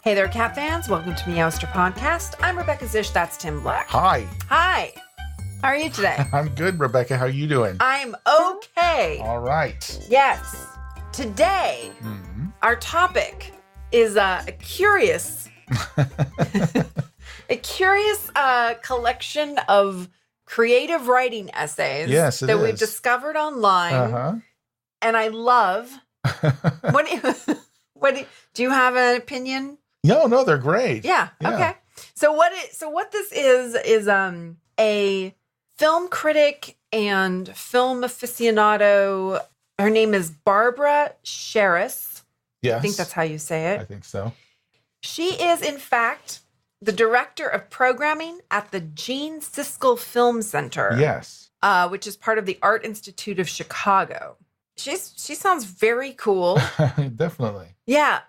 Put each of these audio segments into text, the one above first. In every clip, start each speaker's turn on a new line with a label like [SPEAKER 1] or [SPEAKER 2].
[SPEAKER 1] Hey there, cat fans. Welcome to Meowster Podcast. I'm Rebecca Zish. That's Tim Black.
[SPEAKER 2] Hi.
[SPEAKER 1] Hi. How are you today?
[SPEAKER 2] I'm good, Rebecca. How are you doing?
[SPEAKER 1] I'm okay.
[SPEAKER 2] All right.
[SPEAKER 1] Yes. Today, our topic is a curious, collection of creative writing essays that we've discovered online. And I love. Do you have an opinion?
[SPEAKER 2] No, they're great.
[SPEAKER 1] Yeah. Okay. So what this is a film critic and film aficionado. Her name is Barbara Scharres.
[SPEAKER 2] Yes.
[SPEAKER 1] I think that's how you say it.
[SPEAKER 2] I think so.
[SPEAKER 1] She is, in fact, the director of programming at the Gene Siskel Film Center.
[SPEAKER 2] Yes.
[SPEAKER 1] Which is part of the Art Institute of Chicago. She sounds very cool.
[SPEAKER 2] Definitely.
[SPEAKER 1] Yeah.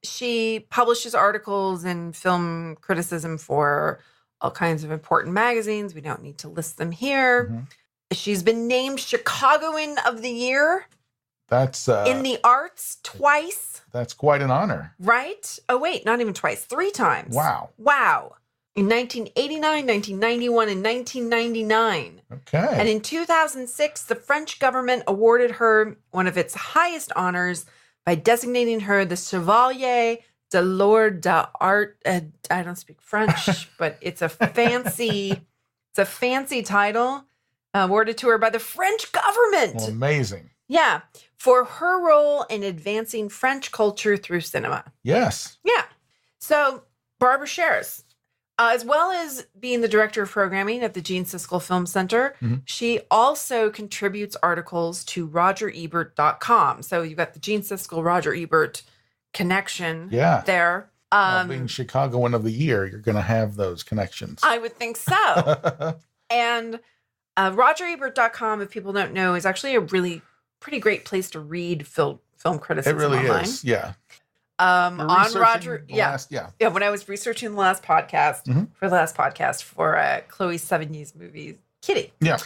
[SPEAKER 1] She publishes articles in film criticism for all kinds of important magazines. We don't need to list them here. She's been named Chicagoan of the Year.
[SPEAKER 2] That's
[SPEAKER 1] in the arts twice.
[SPEAKER 2] That's quite an honor.
[SPEAKER 1] Right? Oh, wait, not even twice. 3 times.
[SPEAKER 2] Wow.
[SPEAKER 1] In 1989, 1991, and 1999.
[SPEAKER 2] Okay.
[SPEAKER 1] And in 2006, the French government awarded her one of its highest honors by designating her the Chevalier de l'Ordre d'Art. I don't speak French, but it's a fancy title awarded to her by the French government.
[SPEAKER 2] Well, amazing.
[SPEAKER 1] Yeah, for her role in advancing French culture through cinema.
[SPEAKER 2] Yes.
[SPEAKER 1] Yeah. So Barbara Scharres. As well as being the director of programming at the Gene Siskel Film Center, she also contributes articles to RogerEbert.com. So you've got the Gene Siskel, Roger Ebert connection there.
[SPEAKER 2] Well, being Chicagoan of the Year, you're going to have those connections.
[SPEAKER 1] I would think so. And RogerEbert.com, if people don't know, is actually a really pretty great place to read film criticism
[SPEAKER 2] It really
[SPEAKER 1] online.
[SPEAKER 2] is, yeah.
[SPEAKER 1] On Roger, when I was researching the last podcast for Chloe's 70s movie, Kitty.
[SPEAKER 2] Yeah.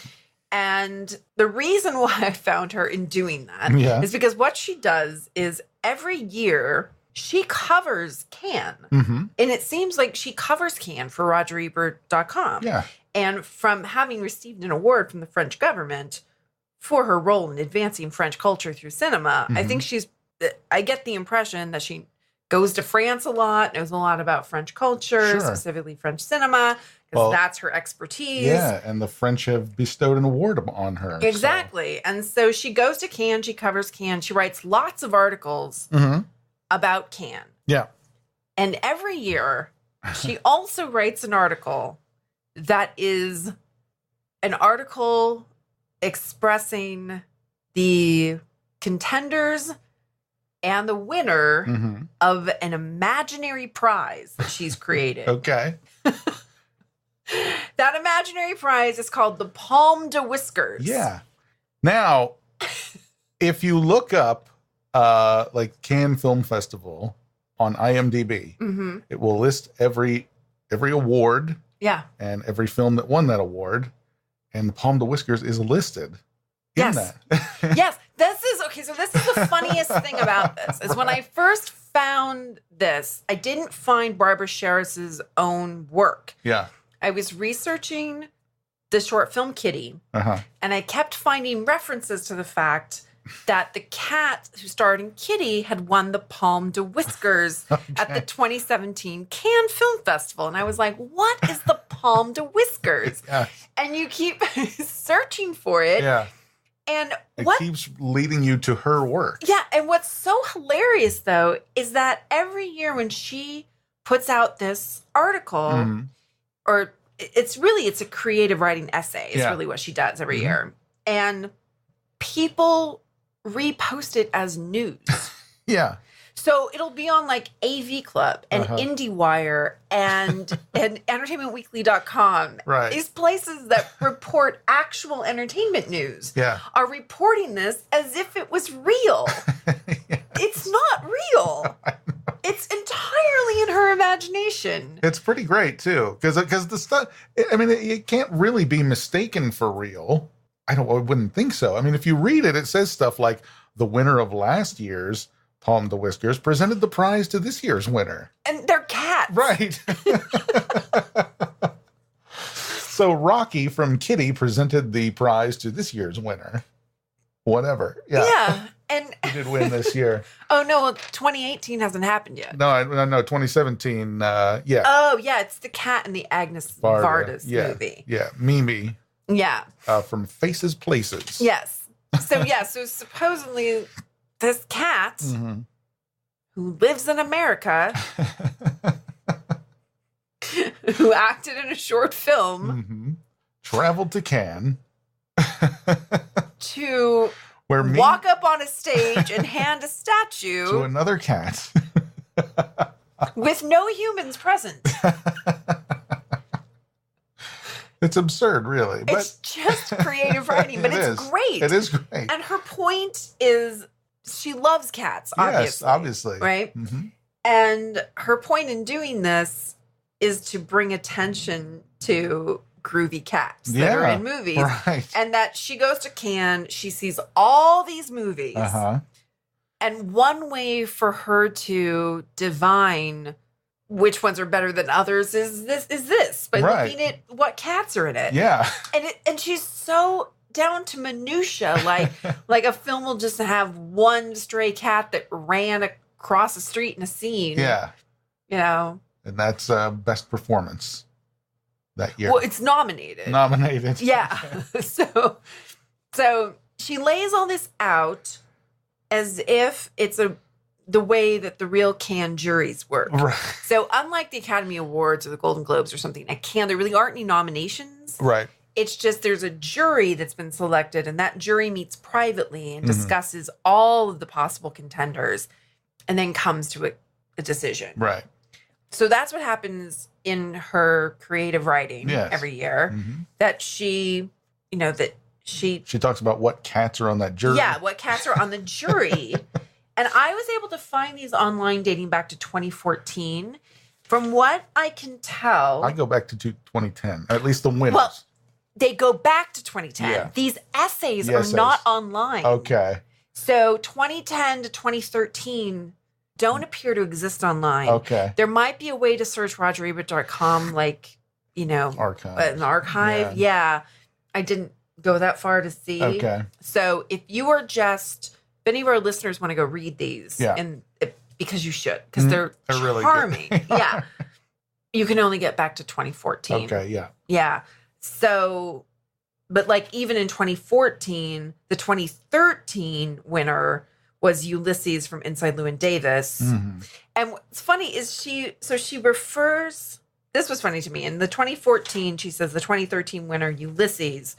[SPEAKER 1] And the reason why I found her in doing that is because what she does is every year she covers Cannes. And it seems like she covers Cannes for RogerEbert.com.
[SPEAKER 2] Yeah.
[SPEAKER 1] And from having received an award from the French government for her role in advancing French culture through cinema, I get the impression that she goes to France a lot, knows a lot about French culture, specifically French cinema, because that's her expertise.
[SPEAKER 2] Yeah, and the French have bestowed an award on her.
[SPEAKER 1] Exactly. And so she goes to Cannes, she covers Cannes, she writes lots of articles about Cannes.
[SPEAKER 2] Yeah.
[SPEAKER 1] And every year, she also writes an article that is an article expressing the contenders and the winner of an imaginary prize that she's created.
[SPEAKER 2] Okay.
[SPEAKER 1] That imaginary prize is called the Palme de Whiskers.
[SPEAKER 2] Yeah. Now, if you look up like Cannes Film Festival on IMDb, it will list every award and every film that won that award, and the Palme de Whiskers is listed in that.
[SPEAKER 1] Yes. So this is the funniest thing about this is when I first found this, I didn't find Barbara Scharres' own work.
[SPEAKER 2] Yeah.
[SPEAKER 1] I was researching the short film Kitty, and I kept finding references to the fact that the cat who starred in Kitty had won the Palme de Whiskers at the 2017 Cannes Film Festival. And I was like, what is the Palme de Whiskers? And you keep searching for it.
[SPEAKER 2] Yeah.
[SPEAKER 1] And
[SPEAKER 2] it keeps leading you to her work.
[SPEAKER 1] Yeah. And what's so hilarious, though, is that every year when she puts out this article, or it's a creative writing essay, is really what she does every year. And people repost it as news.
[SPEAKER 2] Yeah.
[SPEAKER 1] So it'll be on like AV Club and IndieWire and EntertainmentWeekly.com.
[SPEAKER 2] Right.
[SPEAKER 1] These places that report actual entertainment news are reporting this as if it was real. It's not real. It's entirely in her imagination.
[SPEAKER 2] It's pretty great, too. Because the stuff, I mean, it can't really be mistaken for real. I wouldn't think so. I mean, if you read it, it says stuff like the winner of last year's Palme de Whiskers, presented the prize to this year's winner.
[SPEAKER 1] And they're cats.
[SPEAKER 2] Right. So Rocky from Kitty presented the prize to this year's winner. Whatever. Yeah.
[SPEAKER 1] Yeah. And
[SPEAKER 2] he did win this year.
[SPEAKER 1] Oh, no. Well, 2018 hasn't happened yet.
[SPEAKER 2] No, 2017. Yeah.
[SPEAKER 1] Oh, yeah. It's the cat in the Agnes Varda's movie.
[SPEAKER 2] Yeah. Mimi.
[SPEAKER 1] Yeah.
[SPEAKER 2] From Faces Places.
[SPEAKER 1] Yes. So, so supposedly this cat who lives in America, who acted in a short film,
[SPEAKER 2] traveled to Cannes
[SPEAKER 1] to walk up on a stage and hand a statue
[SPEAKER 2] to another cat
[SPEAKER 1] with no humans present.
[SPEAKER 2] It's absurd, really. But
[SPEAKER 1] it's just creative writing, but it's great.
[SPEAKER 2] It is great.
[SPEAKER 1] And her point is she loves cats, obviously.
[SPEAKER 2] Yes, obviously.
[SPEAKER 1] Right? Mm-hmm. And her point in doing this is to bring attention to groovy cats that are in movies.
[SPEAKER 2] Right.
[SPEAKER 1] And that she goes to Cannes, she sees all these movies. And one way for her to divine which ones are better than others is this by looking at what cats are in it.
[SPEAKER 2] Yeah.
[SPEAKER 1] And she's so down to minutia, like a film will just have one stray cat that ran across the street in a scene.
[SPEAKER 2] Yeah.
[SPEAKER 1] You know.
[SPEAKER 2] And that's best performance that year.
[SPEAKER 1] Well, it's nominated. Yeah. So she lays all this out as if it's the way that the real Cannes juries work.
[SPEAKER 2] Right.
[SPEAKER 1] So unlike the Academy Awards or the Golden Globes or something, at Cannes there really aren't any nominations.
[SPEAKER 2] Right.
[SPEAKER 1] It's just there's a jury that's been selected, and that jury meets privately and discusses all of the possible contenders and then comes to a decision.
[SPEAKER 2] Right.
[SPEAKER 1] So that's what happens in her creative writing every year. That she talks
[SPEAKER 2] about what cats are on that jury.
[SPEAKER 1] Yeah, what cats are on the jury. And I was able to find these online dating back to 2014. From what I can tell,
[SPEAKER 2] I go back to 2010, at least the winners.
[SPEAKER 1] Well, they go back to 2010.
[SPEAKER 2] Yeah.
[SPEAKER 1] These essays are not online.
[SPEAKER 2] Okay.
[SPEAKER 1] So 2010 to 2013 don't appear to exist online.
[SPEAKER 2] Okay.
[SPEAKER 1] There might be a way to search rogerebert.com, an archive. Yeah. I didn't go that far to see.
[SPEAKER 2] Okay.
[SPEAKER 1] So if you are if any of our listeners want to go read these, because you should, because they're
[SPEAKER 2] really
[SPEAKER 1] charming. Yeah. You can only get back to 2014.
[SPEAKER 2] Okay, yeah.
[SPEAKER 1] Yeah. So, but even in 2014, the 2013 winner was Ulysses from Inside Llewyn Davis. And what's funny is she refers, this was funny to me. In the 2014, she says the 2013 winner, Ulysses,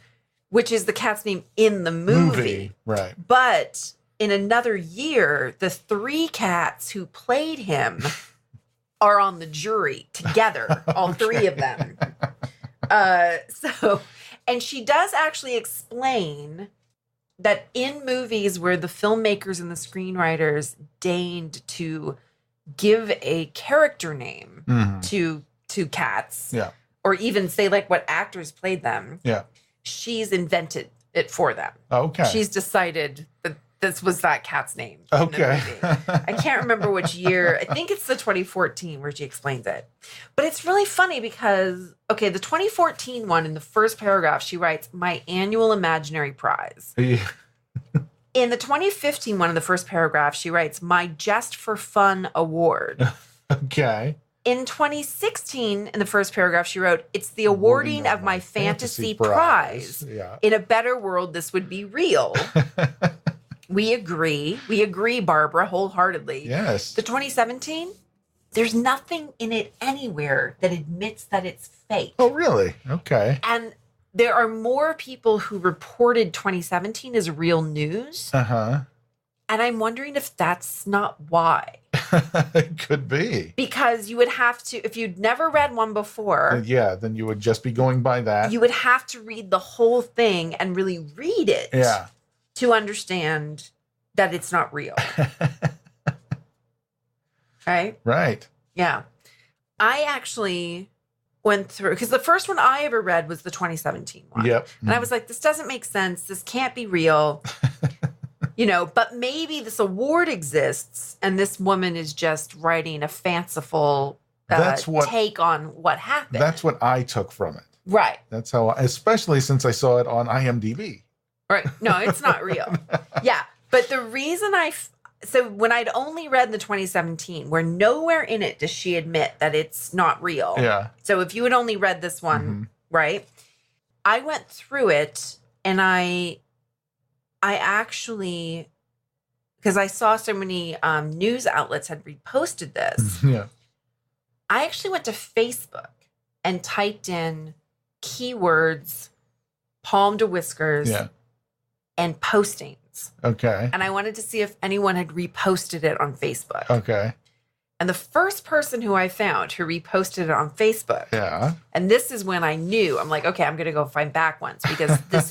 [SPEAKER 1] which is the cat's name in the movie.
[SPEAKER 2] Right.
[SPEAKER 1] But in another year, the 3 cats who played him are on the jury together, all 3 of them. And she does actually explain that in movies where the filmmakers and the screenwriters deigned to give a character name to cats, or even say what actors played them, she's invented it for them.
[SPEAKER 2] Okay.
[SPEAKER 1] She's decided that this was that cat's name.
[SPEAKER 2] Okay.
[SPEAKER 1] I can't remember which year. I think it's the 2014 where she explains it. But it's really funny because, the 2014 one, in the first paragraph, she writes, "My annual imaginary prize." In the 2015 one, in the first paragraph, she writes, "My Just for Fun award."
[SPEAKER 2] Okay.
[SPEAKER 1] In 2016, in the first paragraph, she wrote, "It's the awarding of my fantasy prize.
[SPEAKER 2] Yeah.
[SPEAKER 1] In a better world, this would be real." We agree. We agree, Barbara, wholeheartedly.
[SPEAKER 2] Yes.
[SPEAKER 1] The 2017, there's nothing in it anywhere that admits that it's fake.
[SPEAKER 2] Oh, really? Okay.
[SPEAKER 1] And there are more people who reported 2017 as real news.
[SPEAKER 2] And
[SPEAKER 1] I'm wondering if that's not why.
[SPEAKER 2] It could be.
[SPEAKER 1] Because you would have to, if you'd never read one before.
[SPEAKER 2] Then you would just be going by that.
[SPEAKER 1] You would have to read the whole thing and really read it.
[SPEAKER 2] Yeah.
[SPEAKER 1] To understand that it's not real. Right?
[SPEAKER 2] Right.
[SPEAKER 1] Yeah. I actually went through, because the first one I ever read was the 2017 one.
[SPEAKER 2] Yep.
[SPEAKER 1] And I was like, this doesn't make sense. This can't be real. But maybe this award exists and this woman is just writing a fanciful take on what happened.
[SPEAKER 2] That's what I took from it.
[SPEAKER 1] Right.
[SPEAKER 2] That's how, especially since I saw it on IMDb.
[SPEAKER 1] Right. No, it's not real. Yeah. But the reason so when I'd only read the 2017, where nowhere in it does she admit that it's not real.
[SPEAKER 2] Yeah.
[SPEAKER 1] So if you had only read this one, right? I went through it and I actually, because I saw so many news outlets had reposted this.
[SPEAKER 2] Yeah.
[SPEAKER 1] I actually went to Facebook and typed in keywords, Palme de Whiskers, and postings.
[SPEAKER 2] Okay.
[SPEAKER 1] And I wanted to see if anyone had reposted it on Facebook.
[SPEAKER 2] Okay.
[SPEAKER 1] And the first person who I found who reposted it on Facebook.
[SPEAKER 2] Yeah.
[SPEAKER 1] And this is when I knew, I'm like, okay, I'm going to go find back ones because this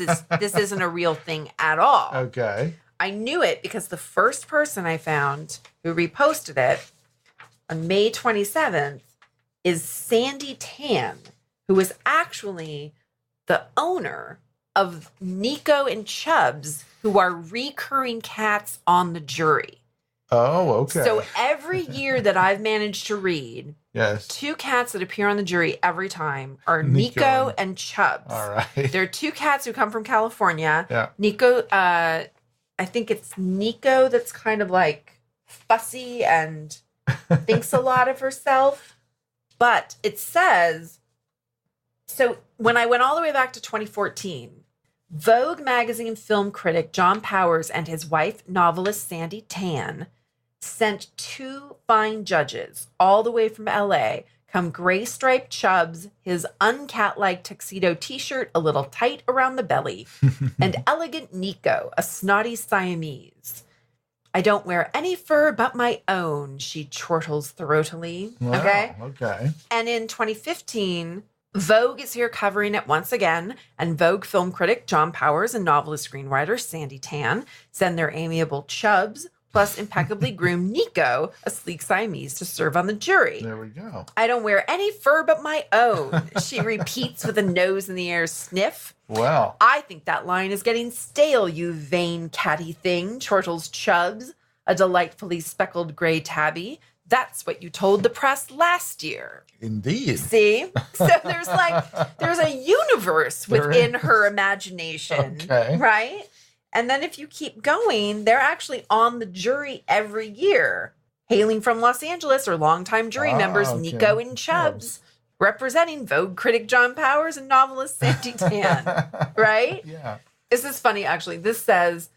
[SPEAKER 1] isn't a real thing at all.
[SPEAKER 2] Okay.
[SPEAKER 1] I knew it because the first person I found who reposted it on May 27th is Sandy Tan, who is actually the owner of Nico and Chubbs, who are recurring cats on the jury.
[SPEAKER 2] Oh, okay.
[SPEAKER 1] So every year that I've managed to read,
[SPEAKER 2] yes,
[SPEAKER 1] 2 cats that appear on the jury every time are Nico and Chubbs.
[SPEAKER 2] All right.
[SPEAKER 1] They're 2 cats who come from California.
[SPEAKER 2] Yeah.
[SPEAKER 1] Nico, I think it's Nico that's kind of like fussy and thinks a lot of herself. But it says, so when I went all the way back to 2014, Vogue magazine film critic John Powers and his wife, novelist Sandy Tan, sent 2 fine judges all the way from LA, come gray-striped Chubbs, his uncat-like tuxedo t-shirt a little tight around the belly, and elegant Nico, a snotty Siamese. I don't wear any fur but my own, she chortles throatily.
[SPEAKER 2] Wow, okay.
[SPEAKER 1] And in 2015... Vogue is here covering it once again, and Vogue film critic John Powers and novelist screenwriter Sandy Tan send their amiable Chubbs plus impeccably groomed Nico, a sleek Siamese, to serve on the jury.
[SPEAKER 2] There we go.
[SPEAKER 1] I don't wear any fur but my own, she repeats with a nose in the air sniff.
[SPEAKER 2] Well,
[SPEAKER 1] I think that line is getting stale, you vain catty thing, chortles Chubbs, a delightfully speckled gray tabby. That's what you told the press last year.
[SPEAKER 2] Indeed.
[SPEAKER 1] See? So there's a universe within her imagination, right? And then if you keep going, they're actually on the jury every year. Hailing from Los Angeles are longtime jury members Nico and Chubbs, representing Vogue critic John Powers and novelist Sandy Tan, right?
[SPEAKER 2] Yeah.
[SPEAKER 1] This is funny, actually. This says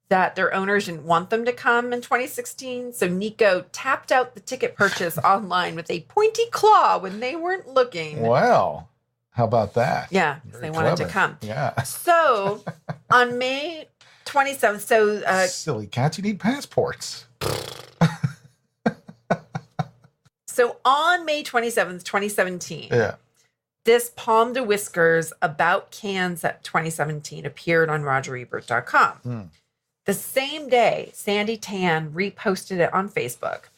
[SPEAKER 1] that their owners didn't want them to come in 2016, so Nico tapped out the ticket purchase online with a pointy claw when they weren't looking.
[SPEAKER 2] Well, how about that?
[SPEAKER 1] Yeah, they wanted to come.
[SPEAKER 2] Yeah.
[SPEAKER 1] So on May 27th,
[SPEAKER 2] silly cats, you need passports.
[SPEAKER 1] So on May 27th, 2017,
[SPEAKER 2] yeah,
[SPEAKER 1] this Palme de Whiskers about cans at 2017 appeared on RogerEbert.com. The same day, Sandy Tan reposted it on Facebook.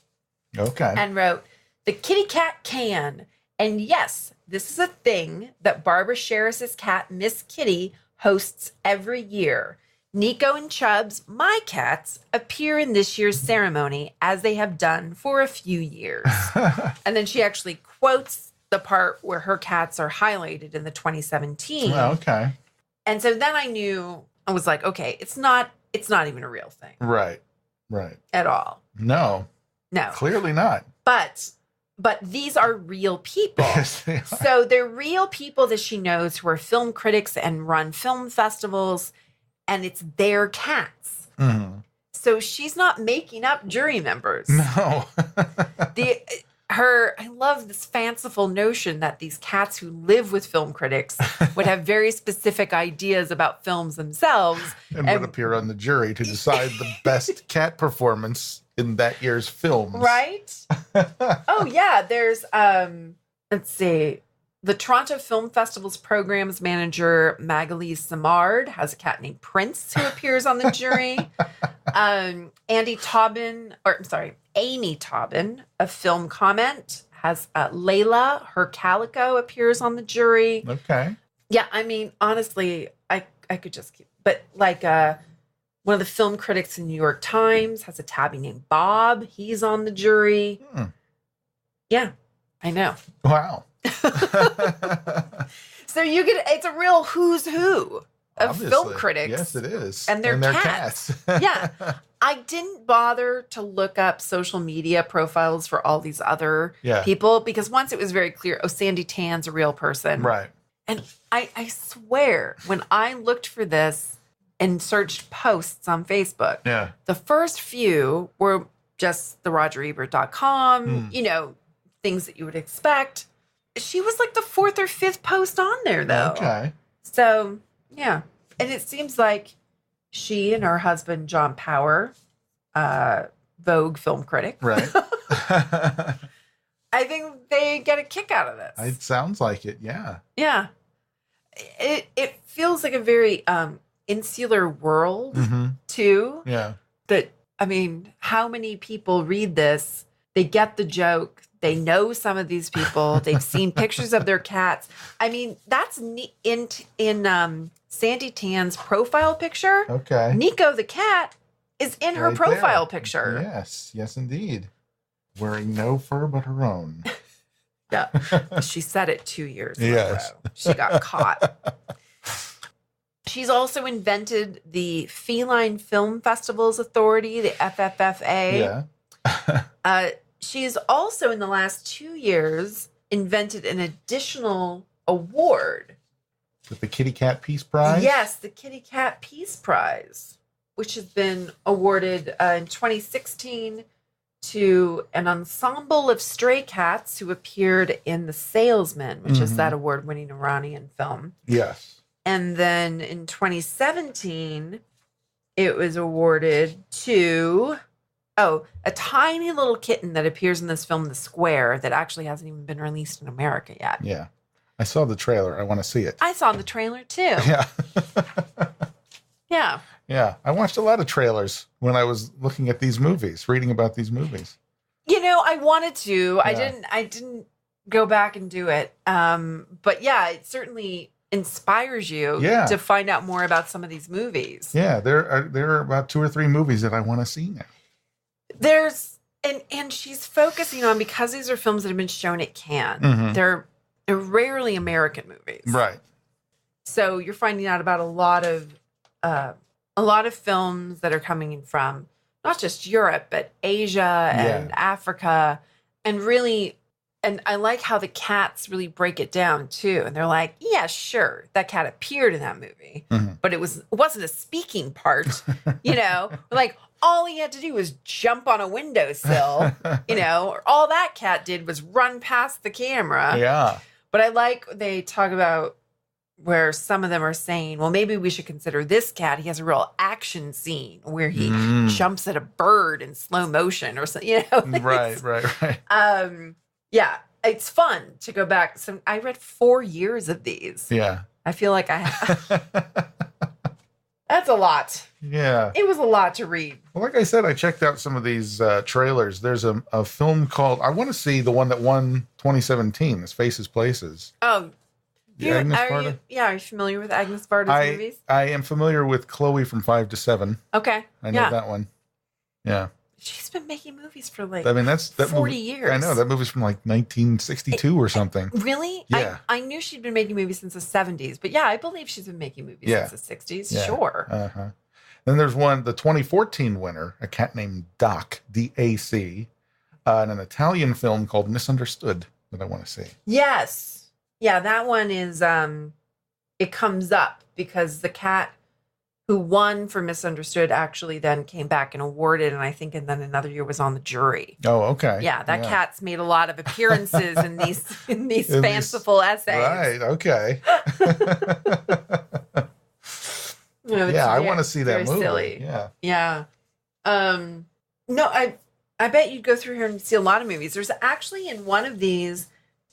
[SPEAKER 2] Okay.
[SPEAKER 1] And wrote, "The kitty cat can. And yes, this is a thing that Barbara Scharres' cat, Miss Kitty, hosts every year. Nico and Chubbs, my cats, appear in this year's ceremony as they have done for a few years." And then she actually quotes the part where her cats are highlighted in the 2017.
[SPEAKER 2] Oh, okay.
[SPEAKER 1] And so then I was like, okay, it's not even a real thing.
[SPEAKER 2] Right.
[SPEAKER 1] At all.
[SPEAKER 2] No. Clearly not.
[SPEAKER 1] But these are real people.
[SPEAKER 2] Yes, they are.
[SPEAKER 1] So they're real people that she knows who are film critics and run film festivals, and it's their cats.
[SPEAKER 2] Mm-hmm.
[SPEAKER 1] So she's not making up jury members.
[SPEAKER 2] No.
[SPEAKER 1] I love this fanciful notion that these cats who live with film critics would have very specific ideas about films themselves.
[SPEAKER 2] And would appear on the jury to decide the best cat performance in that year's films.
[SPEAKER 1] Right? Oh, yeah. There's, let's see. The Toronto Film Festival's programs manager, Magali Samard, has a cat named Prince who appears on the jury. Amy Taubin of Film Comment has Layla, her calico, appears on the jury.
[SPEAKER 2] Okay.
[SPEAKER 1] Yeah, I mean, honestly, I could just keep, but One of the film critics in New York Times has a tabby named Bob. He's on the jury. Yeah, I know.
[SPEAKER 2] Wow.
[SPEAKER 1] So it's a real who's who of
[SPEAKER 2] Obviously.
[SPEAKER 1] film critics.
[SPEAKER 2] Yes, it is.
[SPEAKER 1] And their cats. Yeah. I didn't bother to look up social media profiles for all these other people because once it was very clear, Sandy Tan's a real person.
[SPEAKER 2] Right.
[SPEAKER 1] And I swear, when I looked for this and searched posts on Facebook, the first few were just the RogerEbert.com, things that you would expect. She was like the 4th or 5th post on there, though.
[SPEAKER 2] Okay.
[SPEAKER 1] So, yeah. And it seems like she and her husband, John Power, Vogue film critic.
[SPEAKER 2] Right.
[SPEAKER 1] I think they get a kick out of this.
[SPEAKER 2] It sounds like it, yeah.
[SPEAKER 1] Yeah. It feels like a very insular world, too.
[SPEAKER 2] Yeah.
[SPEAKER 1] That, I mean, how many people read this? They get the joke. They know some of these people. They've seen pictures of their cats. I mean, that's in Sandy Tan's profile picture.
[SPEAKER 2] Okay.
[SPEAKER 1] Nico the cat is in her profile picture.
[SPEAKER 2] Yes, indeed. Wearing no fur but her own.
[SPEAKER 1] Yeah. She said it 2 years ago. She got caught. She's also invented the Feline Film Festivals Authority, the FFFA.
[SPEAKER 2] Yeah.
[SPEAKER 1] She's also, in the last 2 years, invented an additional award.
[SPEAKER 2] With the Kitty Cat Peace Prize?
[SPEAKER 1] Yes, the Kitty Cat Peace Prize, which has been awarded in 2016 to an ensemble of stray cats who appeared in The Salesman, which is that award-winning Iranian film.
[SPEAKER 2] Yes.
[SPEAKER 1] And then in 2017, it was awarded to... a tiny little kitten that appears in this film, The Square, that actually hasn't even been released in America yet.
[SPEAKER 2] Yeah. I saw the trailer. I want to see it.
[SPEAKER 1] I saw the trailer, too.
[SPEAKER 2] Yeah.
[SPEAKER 1] Yeah.
[SPEAKER 2] Yeah. I watched a lot of trailers when I was looking at these movies, reading about these movies.
[SPEAKER 1] I wanted to. Yeah. I didn't go back and do it. But yeah, it certainly inspires you to find out more about some of these movies.
[SPEAKER 2] Yeah. There are about 2 or 3 movies that I want to see now.
[SPEAKER 1] There's and she's focusing on, because these are films that have been shown at Cannes. They're rarely American movies,
[SPEAKER 2] right?
[SPEAKER 1] So you're finding out about a lot of films that are coming from not just Europe but Asia and Africa, and really. And I like how the cats really break it down too. And they're like, yeah, sure, that cat appeared in that movie, but it wasn't a speaking part, Like all he had to do was jump on a windowsill, or all that cat did was run past the camera.
[SPEAKER 2] Yeah.
[SPEAKER 1] But I like they talk about where some of them are saying, well, maybe we should consider this cat. He has a real action scene where he jumps at a bird in slow motion or something,
[SPEAKER 2] Right.
[SPEAKER 1] Yeah, it's fun to go back. So I read 4 years of these.
[SPEAKER 2] Yeah.
[SPEAKER 1] I feel like I have. That's a lot.
[SPEAKER 2] Yeah.
[SPEAKER 1] It was a lot to read.
[SPEAKER 2] Well, like I said, I checked out some of these trailers. There's a film called, I want to see the one that won 2017, this Faces Places.
[SPEAKER 1] Oh.
[SPEAKER 2] Are
[SPEAKER 1] you familiar with Agnes Varda's movies?
[SPEAKER 2] I am familiar with Chloe from 5 to 7.
[SPEAKER 1] Okay.
[SPEAKER 2] I know that one. Yeah.
[SPEAKER 1] She's been making movies for
[SPEAKER 2] that's
[SPEAKER 1] 40
[SPEAKER 2] movie,
[SPEAKER 1] years.
[SPEAKER 2] I know. That movie's from 1962 or something.
[SPEAKER 1] Really?
[SPEAKER 2] Yeah.
[SPEAKER 1] I knew she'd been making movies since the 70s, but yeah, I believe she's been making movies since the 60s. Yeah. Sure.
[SPEAKER 2] Uh-huh. Then there's the 2014 winner, a cat named Doc, D-A-C, and an Italian film called Misunderstood that I want to see.
[SPEAKER 1] Yes. Yeah, that one is, it comes up because the cat who won for Misunderstood actually then came back and awarded, and I think and then another year was on the jury.
[SPEAKER 2] Oh, okay.
[SPEAKER 1] Yeah, that cat's made a lot of appearances in these fanciful essays.
[SPEAKER 2] Right, okay. I want to see that movie.
[SPEAKER 1] Silly.
[SPEAKER 2] Yeah.
[SPEAKER 1] Yeah. No, I bet you'd go through here and see a lot of movies. There's actually in one of these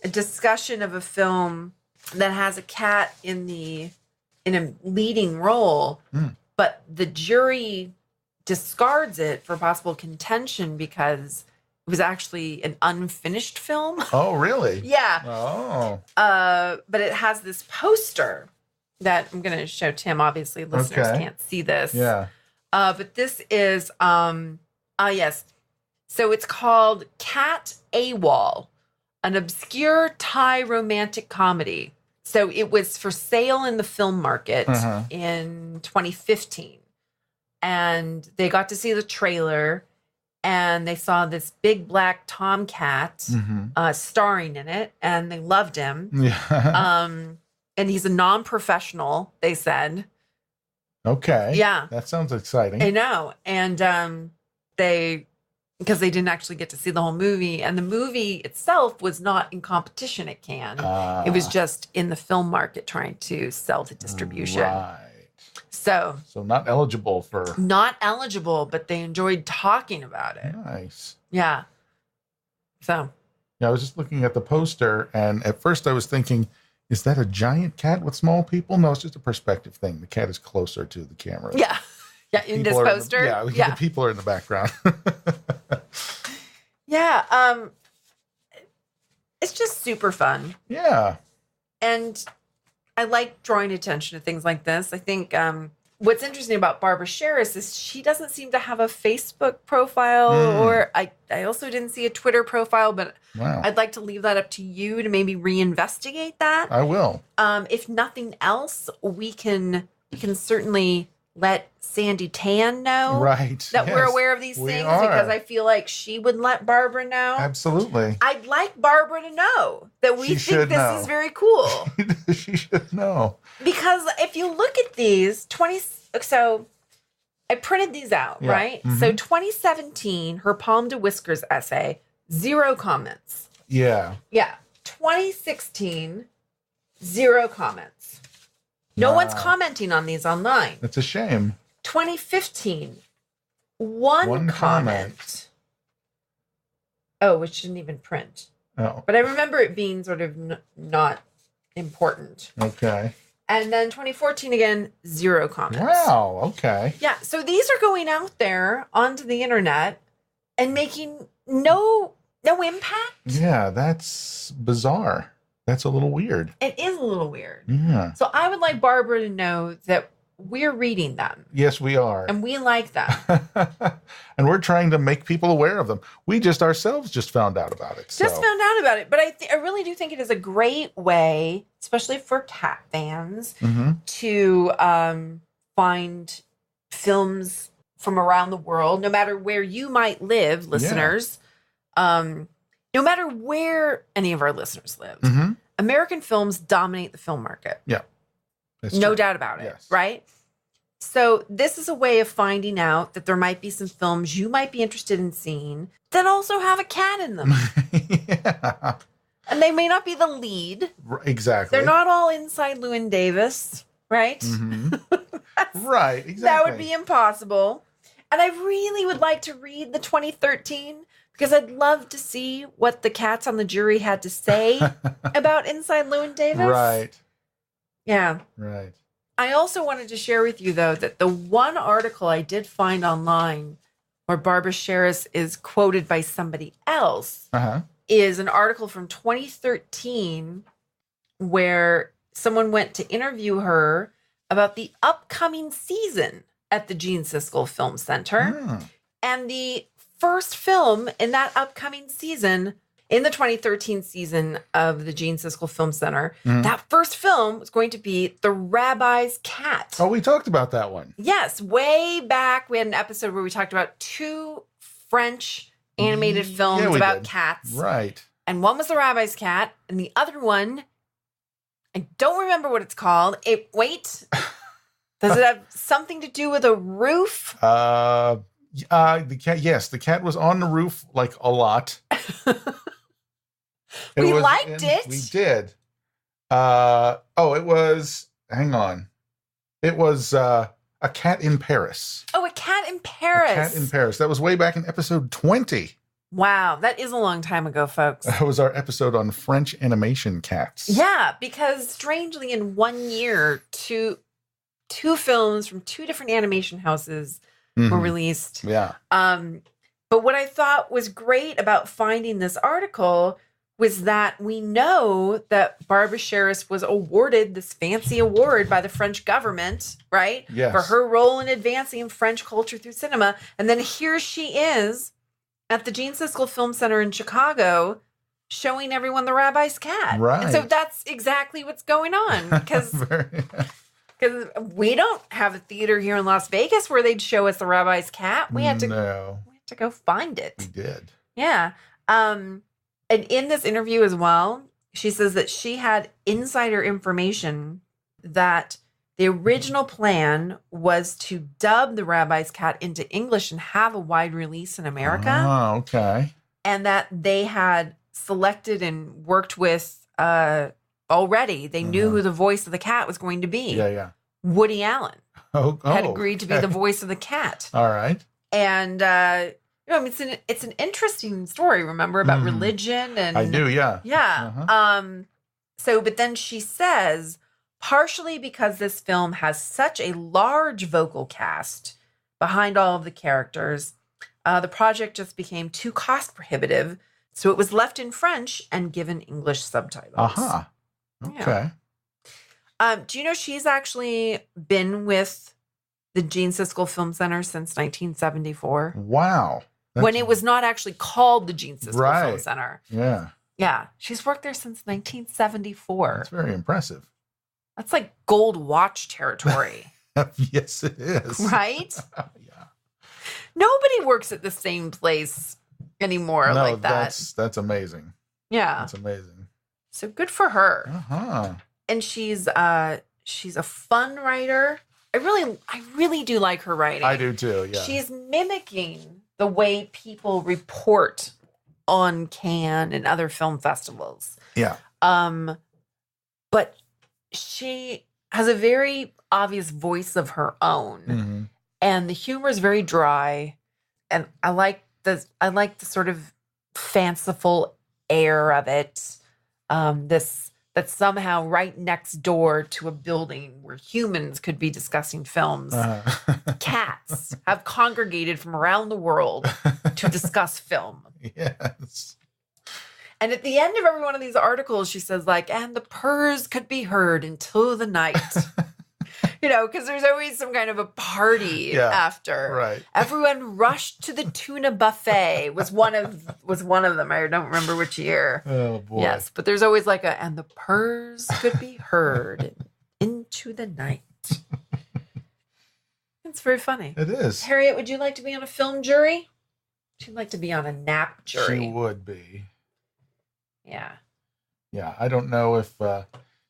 [SPEAKER 1] a discussion of a film that has a cat in a leading role, but the jury discards it for possible contention because it was actually an unfinished film.
[SPEAKER 2] Oh, really?
[SPEAKER 1] Yeah.
[SPEAKER 2] Oh.
[SPEAKER 1] But it has this poster that I'm going to show Tim. Obviously, listeners can't see this.
[SPEAKER 2] Yeah.
[SPEAKER 1] But this is, yes. So it's called Cat AWOL, an obscure Thai romantic comedy. So it was for sale in the film market in 2015. And they got to see the trailer, and they saw this big black tomcat starring in it, and they loved him.
[SPEAKER 2] Yeah.
[SPEAKER 1] And he's a non-professional, they said.
[SPEAKER 2] Okay.
[SPEAKER 1] Yeah.
[SPEAKER 2] That sounds exciting.
[SPEAKER 1] I know. And because they didn't actually get to see the whole movie, and the movie itself was not in competition at Cannes. It was just in the film market trying to sell to distribution.
[SPEAKER 2] Right.
[SPEAKER 1] So
[SPEAKER 2] not eligible for...
[SPEAKER 1] Not eligible, but they enjoyed talking about it.
[SPEAKER 2] Nice.
[SPEAKER 1] Yeah. So.
[SPEAKER 2] Yeah, I was just looking at the poster, and at first I was thinking, is that a giant cat with small people? No, it's just a perspective thing. The cat is closer to the camera.
[SPEAKER 1] Yeah. Yeah, in this poster?
[SPEAKER 2] The people are in the background.
[SPEAKER 1] Yeah. It's just super fun.
[SPEAKER 2] Yeah.
[SPEAKER 1] And I like drawing attention to things like this. I think what's interesting about Barbara Scharres is she doesn't seem to have a Facebook profile, or I also didn't see a Twitter profile, but I'd like to leave that up to you to maybe reinvestigate that.
[SPEAKER 2] I will.
[SPEAKER 1] If nothing else, we can certainly let Sandy Tan know that we're aware of these things, because I feel like she would let Barbara know.
[SPEAKER 2] Absolutely.
[SPEAKER 1] I'd like Barbara to know that we think this is very cool.
[SPEAKER 2] She should know.
[SPEAKER 1] Because if you look at these, so I printed these out, right? Mm-hmm. So 2017, her Palme de Whiskers essay, 0 comments.
[SPEAKER 2] Yeah.
[SPEAKER 1] Yeah. 2016, 0 comments. No one's commenting on these online.
[SPEAKER 2] That's a shame.
[SPEAKER 1] 2015, one comment. Oh, which didn't even print.
[SPEAKER 2] Oh.
[SPEAKER 1] But I remember it being sort of not important.
[SPEAKER 2] Okay.
[SPEAKER 1] And then 2014 again, 0 comments.
[SPEAKER 2] Wow. Okay.
[SPEAKER 1] Yeah. So these are going out there onto the internet and making no impact.
[SPEAKER 2] Yeah, that's bizarre. That's a little weird.
[SPEAKER 1] It is a little weird.
[SPEAKER 2] Yeah.
[SPEAKER 1] So I would like Barbara to know that we're reading them.
[SPEAKER 2] Yes, we are.
[SPEAKER 1] And we like them.
[SPEAKER 2] And we're trying to make people aware of them. We ourselves just found out about it.
[SPEAKER 1] Just found out about it. But I really do think it is a great way, especially for cat fans, to find films from around the world, no matter where you might live, listeners. Yeah. No matter where any of our listeners live, American films dominate the film market.
[SPEAKER 2] Yeah.
[SPEAKER 1] No doubt about it, right? So this is a way of finding out that there might be some films you might be interested in seeing that also have a cat in them.
[SPEAKER 2] Yeah.
[SPEAKER 1] And they may not be the lead.
[SPEAKER 2] Exactly.
[SPEAKER 1] They're not all inside Llewyn Davis, right?
[SPEAKER 2] Mm-hmm. Right, exactly.
[SPEAKER 1] That would be impossible. And I really would like to read the 2013, because I'd love to see what the cats on the jury had to say about Inside Llewyn Davis.
[SPEAKER 2] Right.
[SPEAKER 1] Yeah.
[SPEAKER 2] Right.
[SPEAKER 1] I also wanted to share with you, though, that the one article I did find online where Barbara Scharres is quoted by somebody else is an article from 2013 where someone went to interview her about the upcoming season at the Gene Siskel Film Center. And the first film in that upcoming season, in the 2013 season of the Gene Siskel Film Center, that first film was going to be The Rabbis Cat.
[SPEAKER 2] Oh, we talked about that one.
[SPEAKER 1] Yes, way back. We had an episode where we talked about 2 French animated films about cats.
[SPEAKER 2] Right.
[SPEAKER 1] And one was The Rabbis Cat, and the other one, I don't remember what it's called. Does it have something to do with a roof?
[SPEAKER 2] The cat, yes, the cat was on the roof like a lot.
[SPEAKER 1] We liked it.
[SPEAKER 2] We did. It was, hang on. It was A Cat in Paris.
[SPEAKER 1] Oh, A Cat in Paris.
[SPEAKER 2] A Cat in Paris. That was way back in episode 20.
[SPEAKER 1] Wow, that is a long time ago, folks.
[SPEAKER 2] That was our episode on French animation cats.
[SPEAKER 1] Yeah, because strangely in 1 year, two films from 2 different animation houses were released.
[SPEAKER 2] Yeah.
[SPEAKER 1] But what I thought was great about finding this article was that we know that Barbara Scharres was awarded this fancy award by the French government, right?
[SPEAKER 2] Yes.
[SPEAKER 1] For her role in advancing French culture through cinema. And then here she is at the Gene Siskel Film Center in Chicago showing everyone the Rabbis Cat.
[SPEAKER 2] Right.
[SPEAKER 1] And so that's exactly what's going on. Because we don't have a theater here in Las Vegas where they'd show us the Rabbis Cat. We had to go find it.
[SPEAKER 2] We did.
[SPEAKER 1] Yeah. And in this interview as well, she says that she had insider information that the original plan was to dub the Rabbis Cat into English and have a wide release in America.
[SPEAKER 2] Oh, okay.
[SPEAKER 1] And that they had selected and worked with already. They knew who the voice of the cat was going to be.
[SPEAKER 2] Yeah.
[SPEAKER 1] Woody Allen had agreed to be the
[SPEAKER 2] okay.
[SPEAKER 1] voice of the cat.
[SPEAKER 2] All right.
[SPEAKER 1] And I mean, it's an interesting story, remember, about religion and
[SPEAKER 2] I do, yeah.
[SPEAKER 1] Yeah.
[SPEAKER 2] Uh-huh.
[SPEAKER 1] But then she says, partially because this film has such a large vocal cast behind all of the characters, the project just became too cost prohibitive. So it was left in French and given English subtitles.
[SPEAKER 2] Uh-huh. Okay.
[SPEAKER 1] Yeah. Do you know she's actually been with the Gene Siskel Film Center since 1974?
[SPEAKER 2] Wow.
[SPEAKER 1] When it was not actually called the Gene Siskel Film
[SPEAKER 2] Right.
[SPEAKER 1] Center.
[SPEAKER 2] Yeah.
[SPEAKER 1] Yeah. She's worked there since 1974.
[SPEAKER 2] That's very impressive.
[SPEAKER 1] That's like gold watch territory.
[SPEAKER 2] Yes, it is.
[SPEAKER 1] Right?
[SPEAKER 2] Yeah.
[SPEAKER 1] Nobody works at the same place anymore like that.
[SPEAKER 2] That's amazing.
[SPEAKER 1] Yeah.
[SPEAKER 2] That's amazing.
[SPEAKER 1] So good for her.
[SPEAKER 2] Uh-huh.
[SPEAKER 1] And she's a fun writer. I really do like her writing.
[SPEAKER 2] I do too, yeah.
[SPEAKER 1] She's mimicking the way people report on Cannes and other film festivals.
[SPEAKER 2] Yeah.
[SPEAKER 1] But she has a very obvious voice of her own.
[SPEAKER 2] Mm-hmm.
[SPEAKER 1] And the humor is very dry. And I like the sort of fanciful air of it. That's somehow right next door to a building where humans could be discussing films. Cats have congregated from around the world to discuss film.
[SPEAKER 2] Yes.
[SPEAKER 1] And at the end of every one of these articles, she says, like, and the purrs could be heard into the night. Because there's always some kind of a party after.
[SPEAKER 2] Right.
[SPEAKER 1] Everyone rushed to the tuna buffet was one of them. I don't remember which year.
[SPEAKER 2] Oh boy.
[SPEAKER 1] Yes, but there's always like and the purrs could be heard into the night. It's very funny.
[SPEAKER 2] It is.
[SPEAKER 1] Harriet, would you like to be on a film jury? She'd like to be on a nap jury.
[SPEAKER 2] She would be.
[SPEAKER 1] Yeah.
[SPEAKER 2] Yeah, I don't know if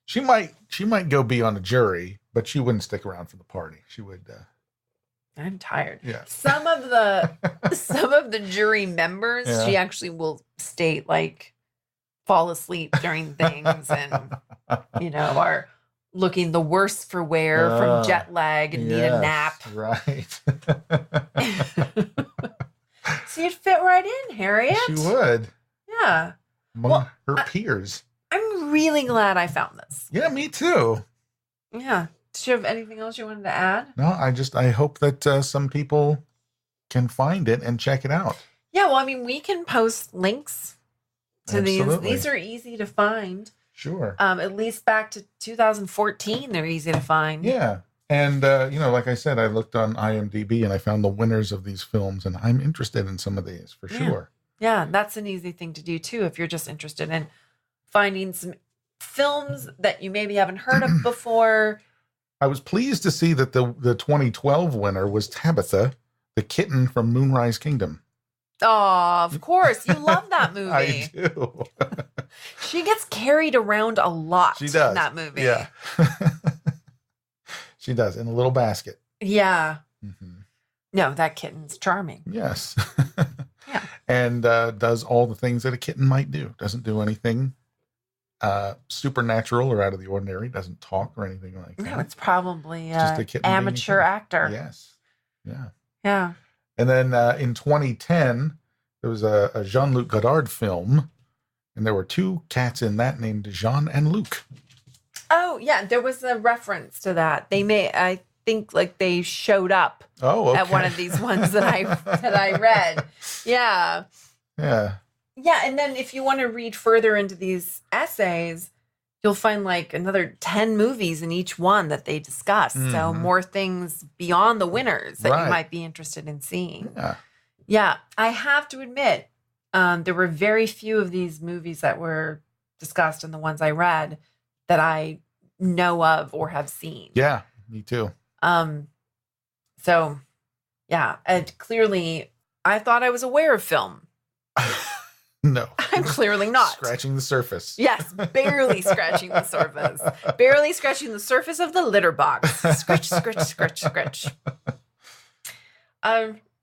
[SPEAKER 2] she might go be on a jury, but she wouldn't stick around for the party. She would.
[SPEAKER 1] I'm tired.
[SPEAKER 2] Yeah.
[SPEAKER 1] Some of the jury members, she actually will state like fall asleep during things, and are looking the worse for wear from jet lag and need a nap.
[SPEAKER 2] Right.
[SPEAKER 1] So you'd fit right in, Harriet.
[SPEAKER 2] She would.
[SPEAKER 1] Yeah.
[SPEAKER 2] Among her peers.
[SPEAKER 1] I'm really glad I found this.
[SPEAKER 2] Yeah, me too.
[SPEAKER 1] Yeah. Did you have anything else you wanted to add?
[SPEAKER 2] No, I hope that some people can find it and check it out.
[SPEAKER 1] Yeah, well, I mean, we can post links to
[SPEAKER 2] Absolutely.
[SPEAKER 1] these. These are easy to find.
[SPEAKER 2] Sure.
[SPEAKER 1] At least back to 2014, they're easy to find.
[SPEAKER 2] Yeah. And, like I said, I looked on IMDb and I found the winners of these films, and I'm interested in some of these for sure.
[SPEAKER 1] Yeah, that's an easy thing to do, too, if you're just interested in finding some films that you maybe haven't heard of before.
[SPEAKER 2] I was pleased to see that the 2012 winner was Tabitha, the kitten from Moonrise Kingdom.
[SPEAKER 1] Oh, of course. You love that movie.
[SPEAKER 2] I do.
[SPEAKER 1] She gets carried around a lot
[SPEAKER 2] She does.
[SPEAKER 1] in that movie.
[SPEAKER 2] Yeah. She does, in a little basket.
[SPEAKER 1] Yeah.
[SPEAKER 2] Mm-hmm.
[SPEAKER 1] No, that kitten's charming.
[SPEAKER 2] Yes.
[SPEAKER 1] Yeah.
[SPEAKER 2] And does all the things that a kitten might do. Doesn't do anything supernatural or out of the ordinary. Doesn't talk or anything like that.
[SPEAKER 1] No, it's probably
[SPEAKER 2] Just a kitten being a
[SPEAKER 1] amateur
[SPEAKER 2] kitten.
[SPEAKER 1] actor.
[SPEAKER 2] Yes. Yeah.
[SPEAKER 1] Yeah.
[SPEAKER 2] And then in 2010, there was a Jean-Luc Godard film, and there were two cats in that named Jean and Luc.
[SPEAKER 1] Oh, yeah. There was a reference to that. I think like they showed up
[SPEAKER 2] at
[SPEAKER 1] one of these ones that I read. Yeah.
[SPEAKER 2] Yeah.
[SPEAKER 1] Yeah, and then if you want to read further into these essays, you'll find like another 10 movies in each one that they discuss. Mm-hmm. So more things beyond the winners that you might be interested in seeing. Yeah, I have to admit, there were very few of these movies that were discussed in the ones I read that I know of or have seen.
[SPEAKER 2] Yeah, me too.
[SPEAKER 1] So, yeah, and clearly I thought I was aware of film.
[SPEAKER 2] No.
[SPEAKER 1] I'm clearly not.
[SPEAKER 2] Scratching the surface.
[SPEAKER 1] Yes, barely scratching the surface. Barely scratching the surface of the litter box. Scritch, scritch, scritch, scritch.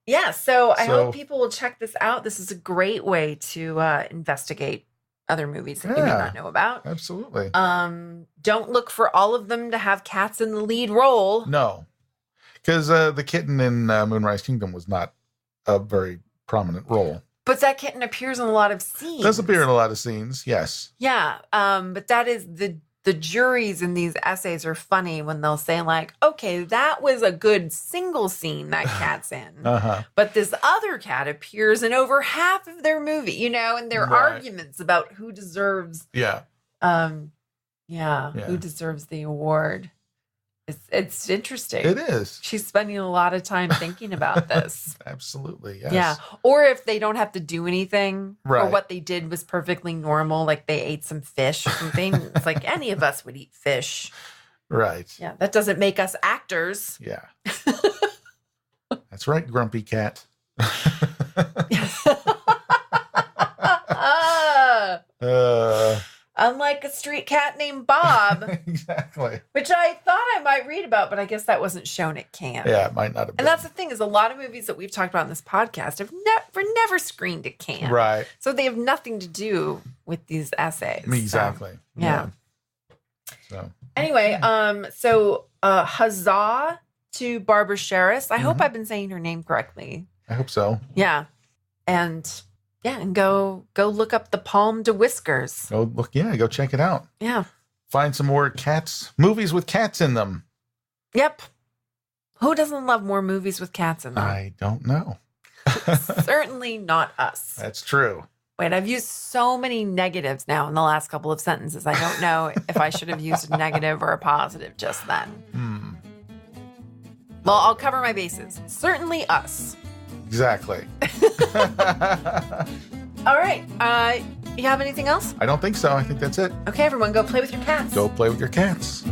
[SPEAKER 1] Yeah, so I hope people will check this out. This is a great way to investigate other movies that you may not know about.
[SPEAKER 2] Absolutely.
[SPEAKER 1] Don't look for all of them to have cats in the lead role.
[SPEAKER 2] No, because the kitten in Moonrise Kingdom was not a very prominent role.
[SPEAKER 1] But that kitten appears in a lot of scenes.
[SPEAKER 2] Does appear in a lot of scenes, yes.
[SPEAKER 1] Yeah, but that is the juries in these essays are funny when they'll say like, okay, that was a good single scene that cat's in. But this other cat appears in over half of their movie, and their arguments about who deserves who deserves the award. It's interesting.
[SPEAKER 2] It is.
[SPEAKER 1] She's spending a lot of time thinking about this.
[SPEAKER 2] Absolutely, yes.
[SPEAKER 1] Yeah. Or if they don't have to do anything, or what they did was perfectly normal, like they ate some fish or something. It's like any of us would eat fish.
[SPEAKER 2] Right.
[SPEAKER 1] Yeah. That doesn't make us actors.
[SPEAKER 2] Yeah. That's right, grumpy cat.
[SPEAKER 1] Unlike a street cat named Bob.
[SPEAKER 2] Exactly.
[SPEAKER 1] Which I thought I might read about, but I guess that wasn't shown at Cannes.
[SPEAKER 2] Yeah, it might not have been.
[SPEAKER 1] And that's the thing, is a lot of movies that we've talked about in this podcast have never screened at Cannes.
[SPEAKER 2] Right.
[SPEAKER 1] So they have nothing to do with these essays.
[SPEAKER 2] Exactly.
[SPEAKER 1] So, yeah.
[SPEAKER 2] So
[SPEAKER 1] anyway, huzzah to Barbara Scharres. I hope I've been saying her name correctly.
[SPEAKER 2] I hope so.
[SPEAKER 1] Yeah. And go look up the Palme de Whiskers.
[SPEAKER 2] Go check it out.
[SPEAKER 1] Yeah.
[SPEAKER 2] Find some more movies with cats in them.
[SPEAKER 1] Yep. Who doesn't love more movies with cats in them?
[SPEAKER 2] I don't know.
[SPEAKER 1] Certainly not us.
[SPEAKER 2] That's true.
[SPEAKER 1] Wait, I've used so many negatives now in the last couple of sentences. I don't know if I should have used a negative or a positive just then. Well, I'll cover my bases. Certainly us.
[SPEAKER 2] Exactly.
[SPEAKER 1] All right. You have anything else?
[SPEAKER 2] I don't think so. I think that's it.
[SPEAKER 1] Okay, everyone, go play with your cats.
[SPEAKER 2] Go play with your cats.